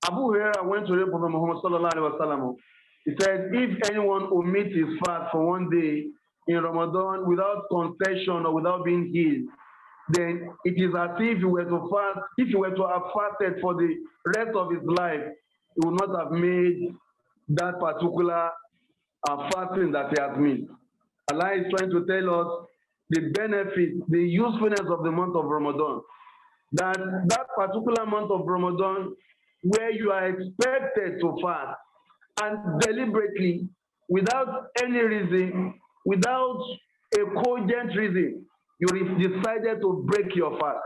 Abu Hurairah went to the Prophet Muhammad sallallahu alaihi wasallam. He said, if anyone omits his fast for one day in Ramadan without confession or without being healed, then it is as if he were to fast. If he were to have fasted for the rest of his life, he would not have made that particular fasting that he has made. Allah is trying to tell us the benefit, the usefulness of the month of Ramadan. That particular month of Ramadan where you are expected to fast and deliberately, without any reason, without a cogent reason, you decided to break your fast.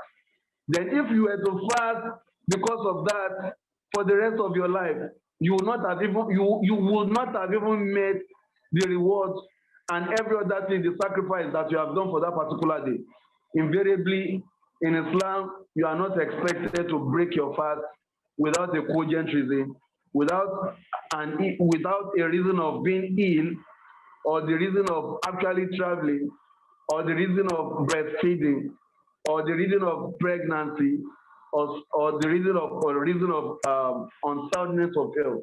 Then if you were to fast because of that for the rest of your life, you would not have even met the rewards and every other thing, the sacrifice that you have done for that particular day. Invariably, in Islam, you are not expected to break your fast without a cogent reason, without a reason of being ill, or the reason of actually traveling, or the reason of breastfeeding, or the reason of pregnancy, or the reason of unsoundness of health.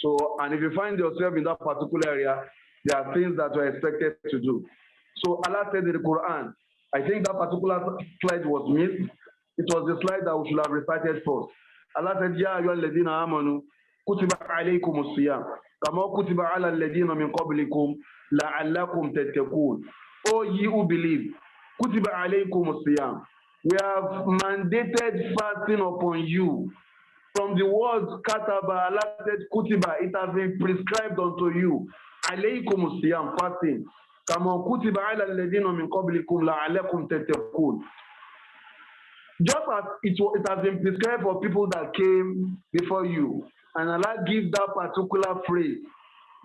So, and if you find yourself in that particular area, there are things that you are expected to do. So Allah said in the Quran, I think that particular slide was missed. It was the slide that we should have recited first. Allah said, Ya ayyuha alladhina amanu, kutiba alaykumus siyam, kama kutiba ala alladhina min qablikum, la'allakum tattaqun. O ye who believe, kutiba alaykumus siyam. We have mandated fasting upon you. From the word kataba, Allah said kutiba, it has been prescribed unto you. Alaykumus siyam, fasting. Kama kutiba ala alladhina min qablikum la'allakum tattaqun. Just as it has been prescribed for people that came before you, and Allah gives that particular phrase,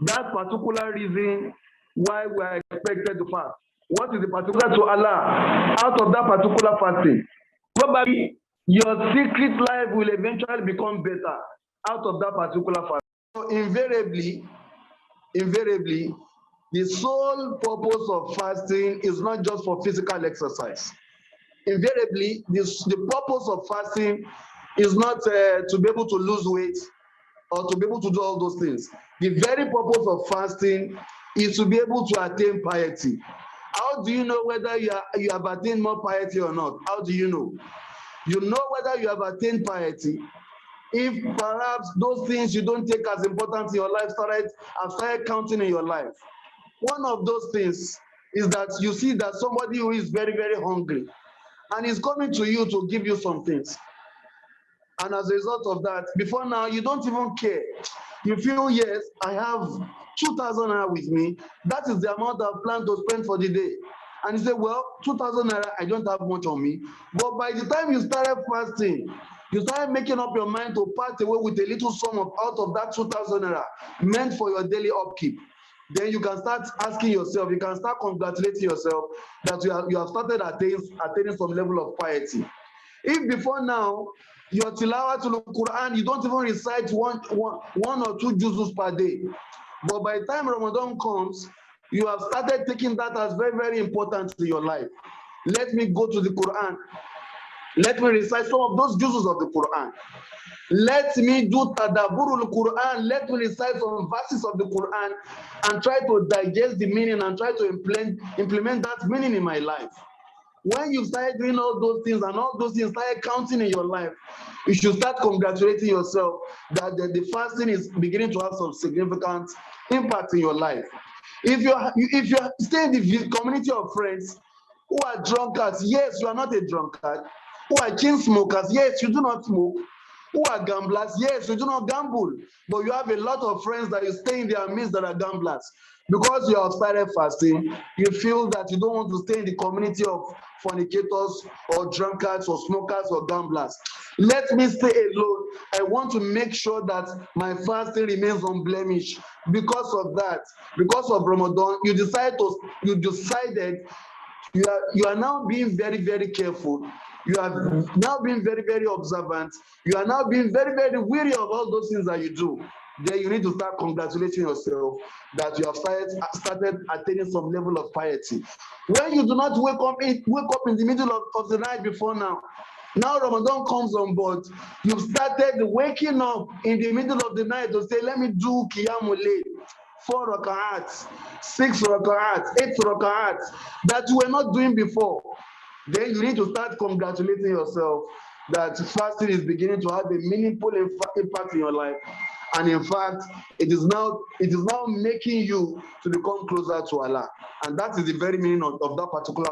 that particular reason why we are expected to fast. What is the particular to Allah out of that particular fasting? Probably your secret life will eventually become better out of that particular fast. So invariably, the sole purpose of fasting is not just for physical exercise. Invariably, the purpose of fasting is not to be able to lose weight or to be able to do all those things. The very purpose of fasting is to be able to attain piety. How do you know whether you have attained more piety or not? How do you know? You know whether you have attained piety if perhaps those things you don't take as important in your life have started counting in your life. One of those things is that you see that somebody who is very, very hungry and is coming to you to give you some things. And as a result of that, before now, you don't even care. You feel, yes, I have 2,000 naira with me. That is the amount I plan to spend for the day. And you say, well, 2,000 naira, I don't have much on me. But by the time you started fasting, you started making up your mind to part away with a little sum out of that 2,000 naira meant for your daily upkeep. Then you can start asking yourself, you can start congratulating yourself that you have started attaining some level of piety. If before now, your tilawa to the Quran, you don't even recite one or two juzus per day. But by the time Ramadan comes, you have started taking that as very, very important in your life. Let me go to the Quran. Let me recite some of those juzus of the Quran. Let me do tadabburul Quran. Let me recite some verses of the Quran and try to digest the meaning and try to implement that meaning in my life. When you start doing all those things and all those things start counting in your life, you should start congratulating yourself that the fasting is beginning to have some significant impact in your life. If you stay in the community of friends who are drunkards, yes, you are not a drunkard. Who are chain smokers, yes, you do not smoke. Who are gamblers, yes, you do not gamble. But you have a lot of friends that you stay in their midst that are gamblers. Because you have started fasting, you feel that you don't want to stay in the community of fornicators or drunkards or smokers or gamblers. Let me stay alone. I want to make sure that my fasting remains unblemished. Because of that, because of Ramadan, you decided you are now being very, very careful. You have now been very, very observant. You are now being very, very wary of all those things that you do. Then you need to start congratulating yourself that you have started attaining some level of piety. When you do not wake up in the middle of the night before now, Now Ramadan comes on board. You've started waking up in the middle of the night to say, let me do Qiyamul Layl. 4 rak'ats, 6 rak'ats, 8 rak'ats that you were not doing before. Then you need to start congratulating yourself that fasting is beginning to have a meaningful impact in your life. And in fact, it is now making you to become closer to Allah. And that is the very meaning of that particular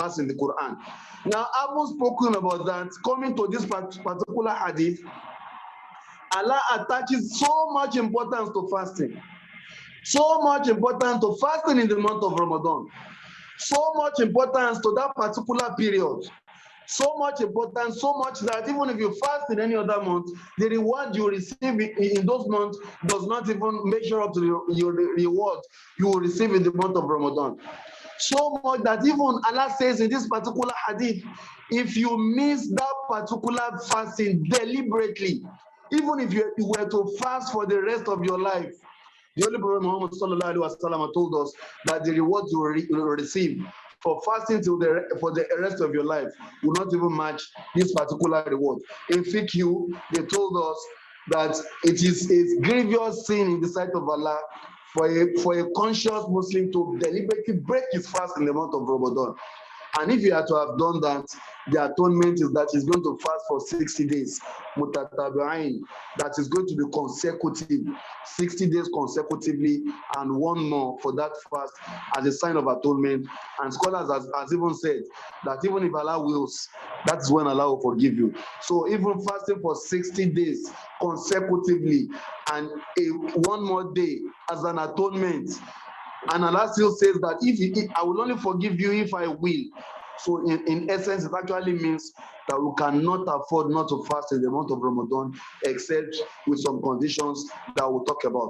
verse in the Quran. Now, having spoken about that, coming to this particular hadith, Allah attaches so much importance to fasting. So much importance to fasting in the month of Ramadan. So much importance to that particular period. So much importance, so much that even if you fast in any other month, the reward you receive in those months does not even measure up to your reward you will receive in the month of Ramadan. So much that even Allah says in this particular hadith, if you miss that particular fasting deliberately, even if you were to fast for the rest of your life, the Holy Prophet Muhammad sallallahu alaihi wasallam told us that the reward you will receive for fasting for the rest of your life will not even match this particular reward. In fiqh, they told us that it is a grievous sin in the sight of Allah for a conscious Muslim to deliberately break his fast in the month of Ramadan. And if you are to have done that, the atonement is that he's going to fast for 60 days. Mutatabi'ain, that is going to be consecutive, 60 days consecutively, and one more for that fast as a sign of atonement. And scholars has even said that even if Allah wills, that's when Allah will forgive you. So even fasting for 60 days consecutively and one more day as an atonement. And Allah still says that I will only forgive you if I will. So in essence, it actually means that we cannot afford not to fast in the month of Ramadan, except with some conditions that we'll talk about.